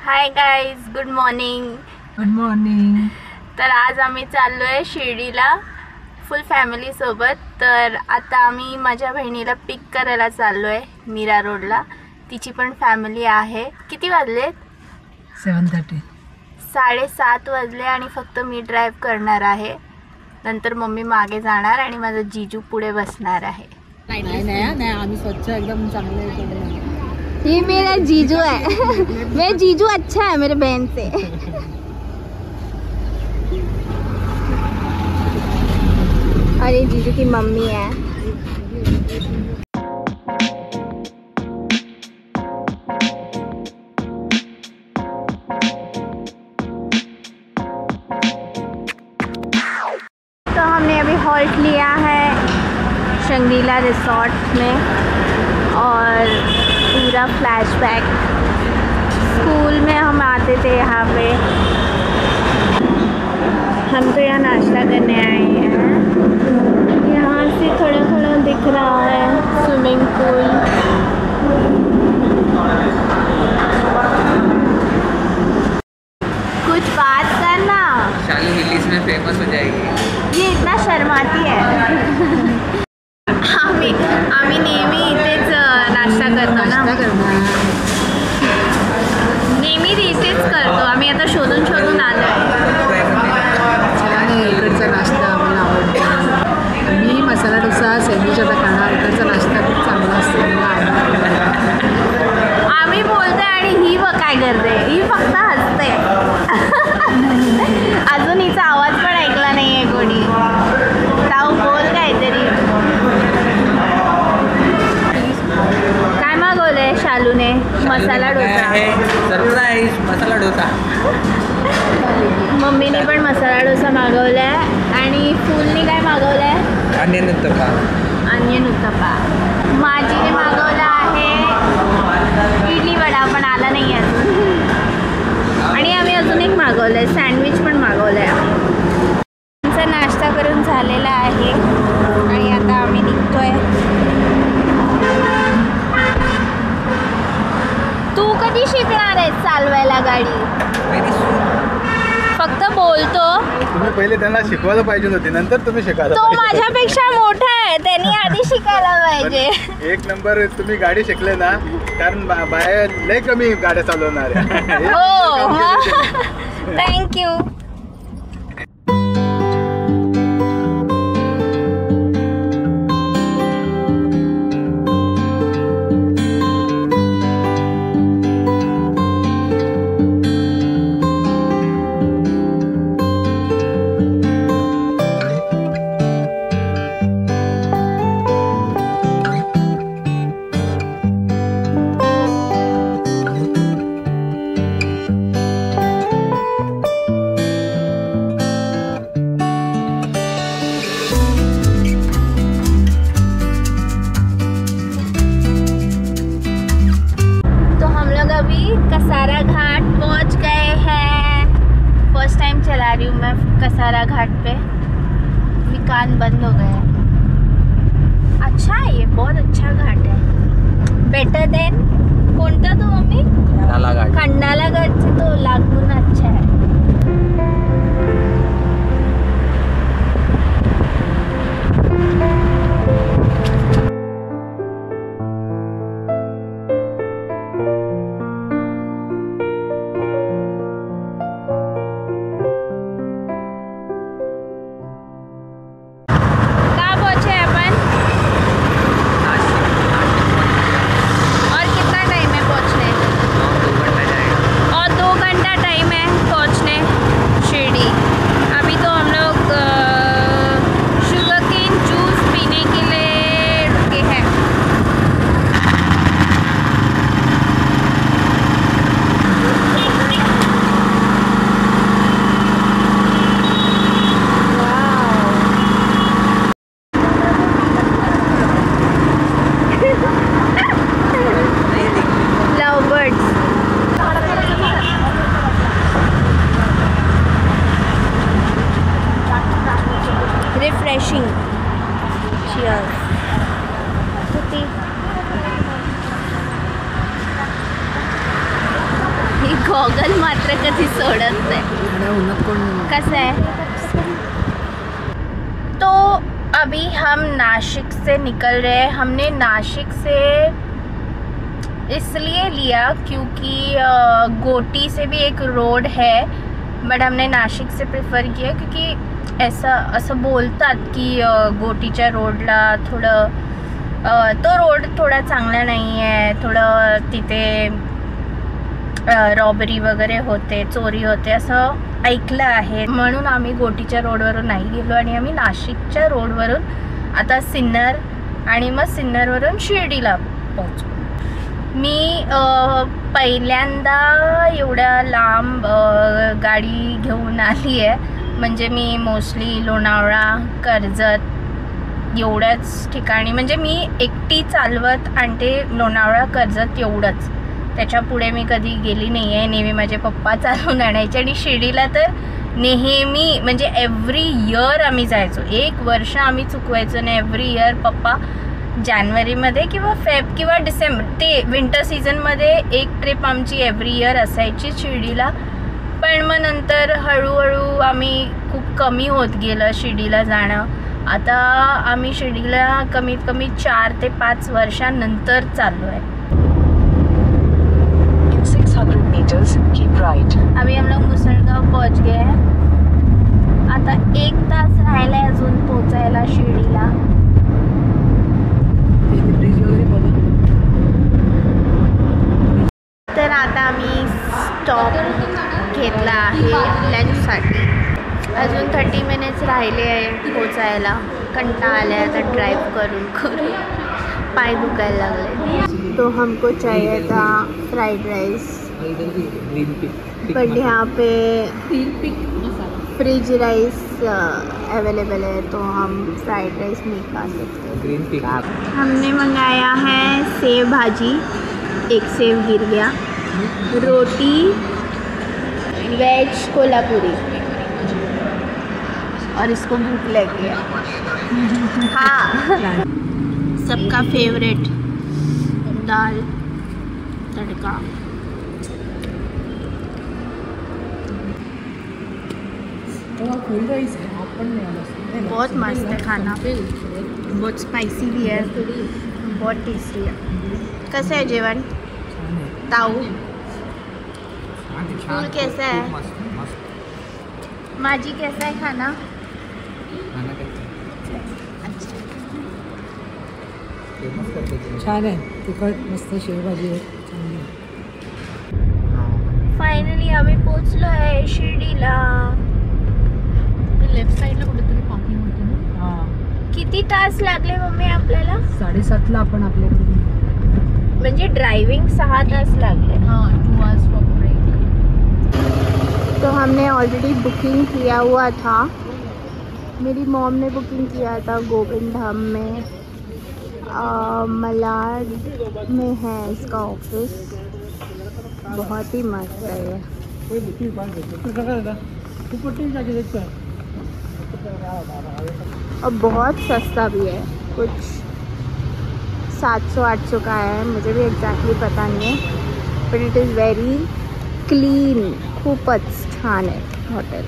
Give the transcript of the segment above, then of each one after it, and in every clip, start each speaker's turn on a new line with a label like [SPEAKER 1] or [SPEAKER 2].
[SPEAKER 1] Hi guys, good morning.
[SPEAKER 2] Good morning.
[SPEAKER 1] तर आज आम्ही चाललो आहे शिर्डीला फुल फॅमिली सोबत. तर आता आम्ही माझ्या बहिणीला पिक करायला चाललो आहे मीरा रोडला. तिची पण फॅमिली आहे. किती वाजले?
[SPEAKER 2] 7:30.
[SPEAKER 1] 7:30 वाजले आणि फक्त मी ड्राईव्ह करणार आहे. नंतर मम्मी मागे जाणार आणि माझा जीजू पुढे बसणार आहे.
[SPEAKER 2] नाही आम्ही स्वच्छ एकदम चांगले.
[SPEAKER 1] ये मेरा जीजू है. मेरा जीजू अच्छा है मेरे बहन से. और ये जीजू की मम्मी है. तो हमने अभी हॉल्ट लिया है शंग्रीला रिसोर्ट में और पूरा फ्लैशबैक. स्कूल में हम आते थे यहाँ पे. हम तो यहाँ नाश्ता करने आए हैं. यहाँ से थोड़ा थोड़ा दिख रहा है स्विमिंग पूल. कुछ बात करना.
[SPEAKER 3] शालू हिलीज में फेमस हो जाएगी.
[SPEAKER 1] ये इतना शर्माती है. आम्ही नेहमी इथेच नाश्ता करतो ना. नेहमी इथेच करतो आम्ही. आता शोधून शोधून आलो आहे.
[SPEAKER 2] इकडचा नाश्ता आम्हाला आवडतो. मी मसाला डोसा सँडविच आता खाणार. इकडचा नाश्ता खूप चांगला असतो.
[SPEAKER 1] आम्ही बोलतोय आणि ही काय करते. ही फक्त हसते. अजून हिचा आवाज पण ऐकला नाही आहे कोणी. ताऊ बोल काहीतरी. काय मागवलंय शालूने? मसाला डोसा.
[SPEAKER 3] सरप्राईज मसाला डोसा.
[SPEAKER 1] मम्मीने पण मसाला डोसा मागवलाय आणि फुलने काय मागवलंय?
[SPEAKER 3] अनियन उत्तप्पा.
[SPEAKER 1] अनियन उत्तप्पा. माझीने मागवला आहे इडली वडा, पण आला नाही अजून. आणि आम्ही अजून एक मागवलंय सँडविच पण मागवलंय. आमचा नाश्ता करून झालेला आहे आणि आता आम्ही निघतोय. तू कधी शिकणार आहेस चालवायला गाडी? फक्त बोलतो.
[SPEAKER 4] तुम्ही पहिले त्यांना शिकवायला पाहिजे होते, नंतर तुम्ही शिकायला.
[SPEAKER 1] तो माझ्यापेक्षा मोठा आहे, त्यांनी आधी शिकायला पाहिजे.
[SPEAKER 4] एक नंबर तुम्ही गाडी शिकले ना, कारण बाहेर लय कमी गाड्या चालवणार आहे.
[SPEAKER 1] हो, थँक्यू. कसारा घाट पहुंच गए हैं. फर्स्ट टाइम चला रही हूँ मैं कसारा घाट पे. भी कान बंद हो गए. अच्छा है, ये बहुत अच्छा घाट है. बेटर देन कोणता तो मम्मी?
[SPEAKER 3] खंडाला घाट.
[SPEAKER 1] खंडाला घाट से तो लागून अच्छा है. गॉगल मात्र कधी सोडत नाही.
[SPEAKER 2] एवढ्या उन्हात कोण
[SPEAKER 1] कैसा है? तो अभी हम नासिक से निकल रहे हैं. हमने नासिक से इसलिए लिया क्योंकि गोटी से भी एक रोड है, बट हमने नासिक से प्रिफर किया क्योंकि असं बोलतात की गोटीच्या रोडला थोडं तो रोड थोडा चांगला नाही आहे, थोडं तिथे रॉबरी वगैरे होते, चोरी होते असं ऐकलं आहे. म्हणून आम्ही गोटीच्या रोडवरून नाही गेलो आणि आम्ही नाशिकच्या रोडवरून आता सिन्नर आणि मग सिन्नरवरून शिर्डीला पोहोचू. मी पहिल्यांदा एवढ्या लांब गाडी घेऊन आली आहे. म्हणजे मी मोस्टली लोणावळा, कर्जत एवढ्याच ठिकाणी, म्हणजे मी एकटी चालवत आणते लोणावळा, कर्जत एवढंच. त्याच्या पुढे मी कधी गेली नाही आहे. नेहमी माझे पप्पा चालवून आणायचे. आणि शिर्डीला तर नेहमी म्हणजे एव्हरी इयर आम्ही जायचो. एक वर्ष आम्ही चुकवायचो नाही. एव्हरी इयर पप्पा जानेवारीमध्ये किंवा फेब किंवा डिसेंबर ते विंटर सीझनमध्ये एक ट्रिप आमची एव्हरी इयर असायची शिर्डीला. पण मग नंतर हळूहळू आम्ही खूप कमी होत गेलं शिर्डीला जाणं. आता आम्ही शिर्डीला कमीत कमी 4 ते 5 वर्षांनंतर चाललो आहे.
[SPEAKER 5] 600 meters, keep right.
[SPEAKER 1] अभी हम लोग मुसळगाव पहुंच गए हैं. आता 1 तास राहिला आहे अजून पोचायला शिर्डीला.
[SPEAKER 2] ब्रिज वगैरे बघा.
[SPEAKER 1] तर आता आम्ही स्टॉप घेतला आहे लंचसाठी. अजून 30 मिनिट्स राहिले आहे पोचायला. कंटाळा आला आहे आता ड्राईव्ह करून करून, पाय दुखायला लागले. तो हमको चाहिए था फ्राइड राइस, बट यहाँ पे फ्रिज राइस अवेलेबल है तो हम फ्राइड राइस नहीं खा सकते. हमने मंगाया है सेव भाजी, एक सेव गिर गया, रोटी वेज कोल्हापुरी, और इसको भूख लगी है. हाँ, सबका फेवरेट दाल तड़का.
[SPEAKER 2] फुल राइस है, आप नहीं आना.
[SPEAKER 1] बहुत मस्त है खाना, बहुत स्पाइसी भी है, बहुत टेस्टी है. कैसा है जेवण? ताऊ फूल कैसा है? माजी कैसा है खाना?
[SPEAKER 2] छान आहे. तिखट मस्त शेवभाजी आहे चांगली.
[SPEAKER 1] फायनली आम्ही पोचलो आहे शिर्डीला.
[SPEAKER 2] लेफ्ट साईडला कुठेतरी पार्किंग होती ना. हां.
[SPEAKER 1] किती तास लागले मम्मी आपल्याला?
[SPEAKER 2] 7:30ला आपण आपल्याकडे.
[SPEAKER 1] म्हणजे ड्राइविंग 6 तास लागले.
[SPEAKER 2] हाँ 2 hours for break.
[SPEAKER 1] तो हमने ऑलरेडी बुकिंग किया हुआ था. मेरी मॉम ने बुकिंग किया था गोविंद धाम में. मलाड में है इसका ऑफिस. बहुत ही मस्त है ये. और बहुत सस्ता भी है. कुछ 700-800 का है. मुझे भी एग्जैक्टली पता नहीं है, but it is very clean. खूबच छान है होटल.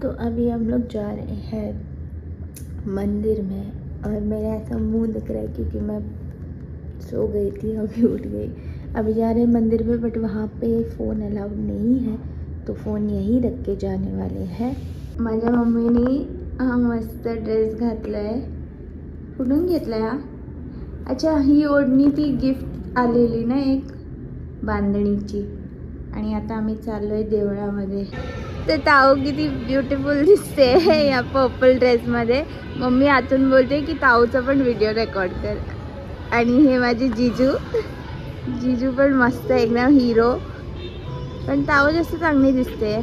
[SPEAKER 1] तो अभी हम लोग जा रहे हैं मंदिर में, और मेरा ऐसा मुंह दिख रहा है क्योंकि मैं सो गई थी, अभी उठ गई. अभी जा रहे हैं मंदिर में, बट वहाँ पे फ़ोन अलाउड नहीं है, तो फ़ोन यहीं रख के जाने वाले हैं. माझ्या मम्मीने हा मस्त ड्रेस घातला आहे. कुठून घेतला आहे हा? अच्छा, ही ओढणी ती गिफ्ट आलेली ना एक बांधणीची. आणि आता आम्ही चाललो आहे देवळामध्ये. तर ताऊ किती ब्युटिफुल दिसते या पर्पल ड्रेसमध्ये. मम्मी आतून बोलते की ताऊचा पण व्हिडिओ रेकॉर्ड कर. आणि हे माझे जीजू पण मस्त एकदम हिरो. पण ताऊ जास्त चांगली दिसते.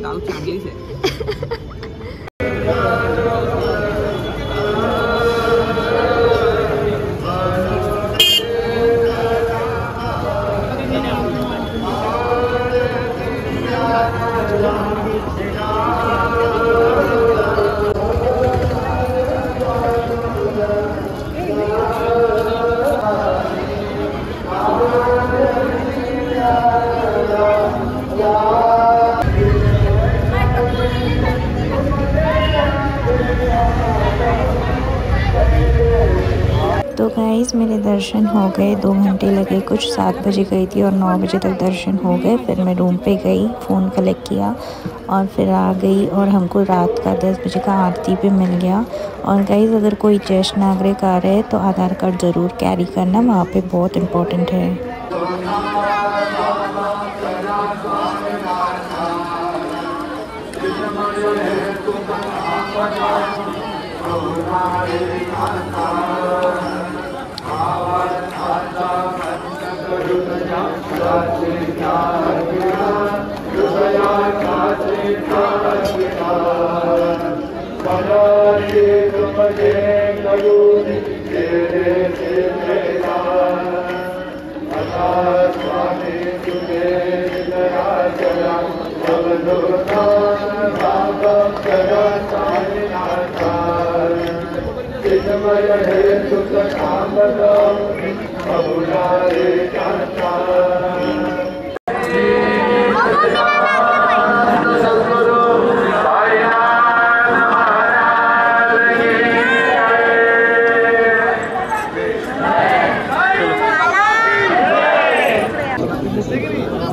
[SPEAKER 3] ताऊ चांगलीच आहे.
[SPEAKER 6] गाइस मेरे दर्शन हो गए, 2 घंटे लगे कुछ, 7 बजे गई थी और 9 बजे तक दर्शन हो गए। फिर मैं रूम पे गई, फ़ोन कलेक्ट किया और फिर आ गई और हमको रात का 10 बजे का आरती पे मिल गया। और गाइस अगर कोई ज्येष्ठ नागरिक आ रहे हैं तो आधार कार्ड ज़रूर कैरी करना, वहाँ पे बहुत इम्पोर्टेंट है।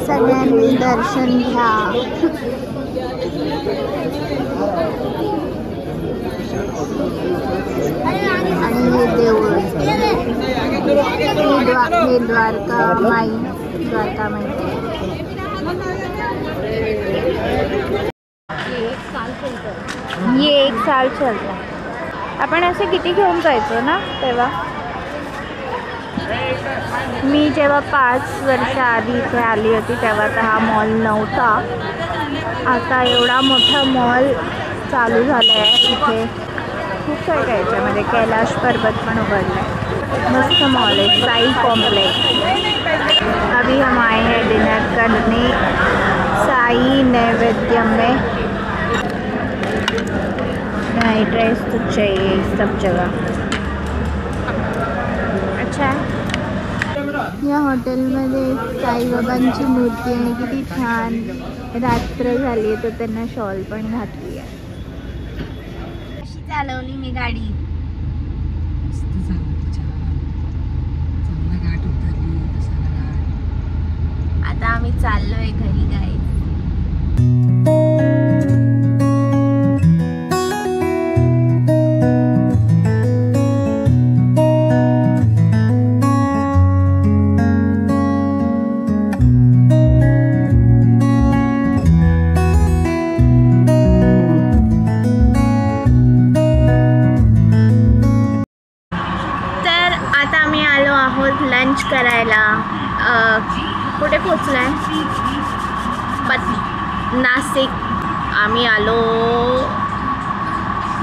[SPEAKER 1] सगळ्यांनी दर्शन घ्या। आणि हे देऊळ हे द्वारका माई, द्वारका माई। ये 1 साल चलता। आपण असे किती घेऊन जायचो ना तेव्हा? मी जेव्हा 5 वर्ष आधी इथे आली होती तेव्हा तर हा मॉल नव्हता। आता एवढा मोठा मॉल चालू झाला आहे इथे, खूप काही काय याच्यामध्ये। कैलाश पर्वत पण उघडला आहे, मस्त मॉल है, साई कॉम्प्लेक्स। अभी हम आए हैं डिनर करने साई नैवेद्यम में। नाइट ड्रेस तो चाहिए सब जगह, अच्छा है। या हॉटेलमध्ये साईबाबांची मूर्ती आणि किती छान, रात्र झाली आहे तर त्यांना शॉल पण घातली आहे। कशी चालवली मी गाडी? आता आम्ही चाललोय घरी गाईस। लंच करायला कुठे पोचलाय? नाशिक। आम्ही आलो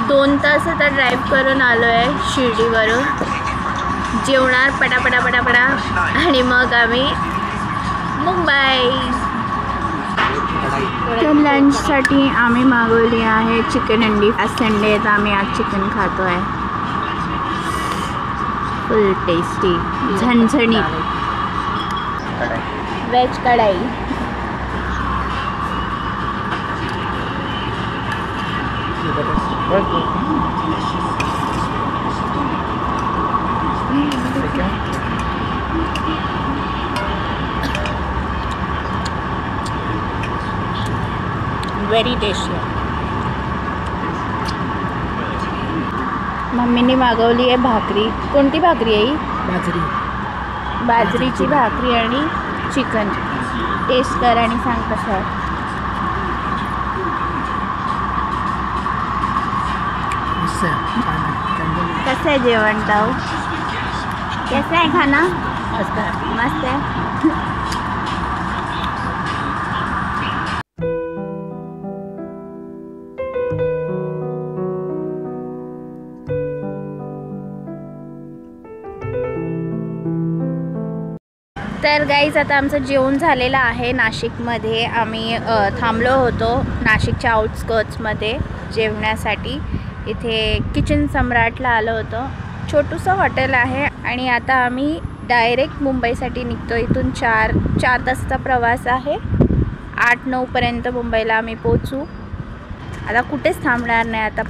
[SPEAKER 1] 2 तास आता ड्राईव्ह करून आलो आहे शिर्डीवरून। जेवणार पटापटा आणि मग आम्ही मुंबई। तर लंचसाठी आम्ही मागवली आहे चिकन अंडी। आज संडे आहे तर आम्ही आज चिकन खातो आहे। फुल टेस्टी, झणझणीत वेज कढ़ाई। Very tasty. मम्मीने मागवली आहे भाकरी। कोणती भाकरी आहे ही? बाजरीची भाकरी आणि चिकन। टेस्ट कर आणि सांग कसं आहे। कसं आहे जेवण ताऊ? कैसा है खाना? मस्त है। तर गाईज आता आमचं जेवण झालेलं आहे। नाशिकमध्ये आम्ही थांबलो होतो नाशिकच्या आउटस्कर्ट्समध्ये जेवण्यासाठी। इथे किचन सम्राटला आलो होतो, छोटूसं हॉटेल आहे। आणि आता आम्ही डायरेक्ट मुंबईसाठी निघतो। इथून 4 तासाचा प्रवास आहे। 8-9 पर्यंत मुंबईला आम्ही पोचू। आता कुठेच थांबणार नाही, आता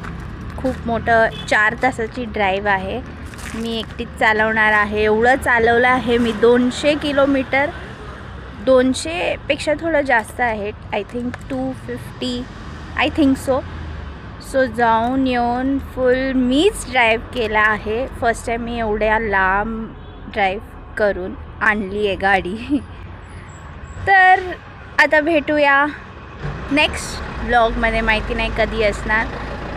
[SPEAKER 1] खूप मोठं 4 तासाची ड्राईव्ह आहे। मी एकटीच चालवणार आहे. एवढं चालवलं आहे मी 200 किलोमीटर. 200पेक्षा थोडं जास्त आहे. I think 250 I think so. जाऊन येऊन फुल मीच ड्राईव्ह केला आहे. फर्स्ट टाईम मी एवढ्या लांब ड्राईव्ह करून आणली आहे गाडी. तर आता भेटूया नेक्स्ट ब्लॉगमध्ये. माहिती नाही कधी असणार.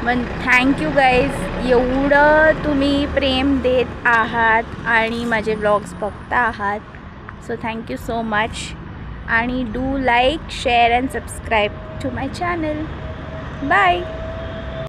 [SPEAKER 1] पण थँक्यू गाईज, एवढं तुम्ही प्रेम देत आहात आणि माझे ब्लॉग्स बघता आहात. So thank you so much. आणि do like, share and subscribe to my channel. Bye.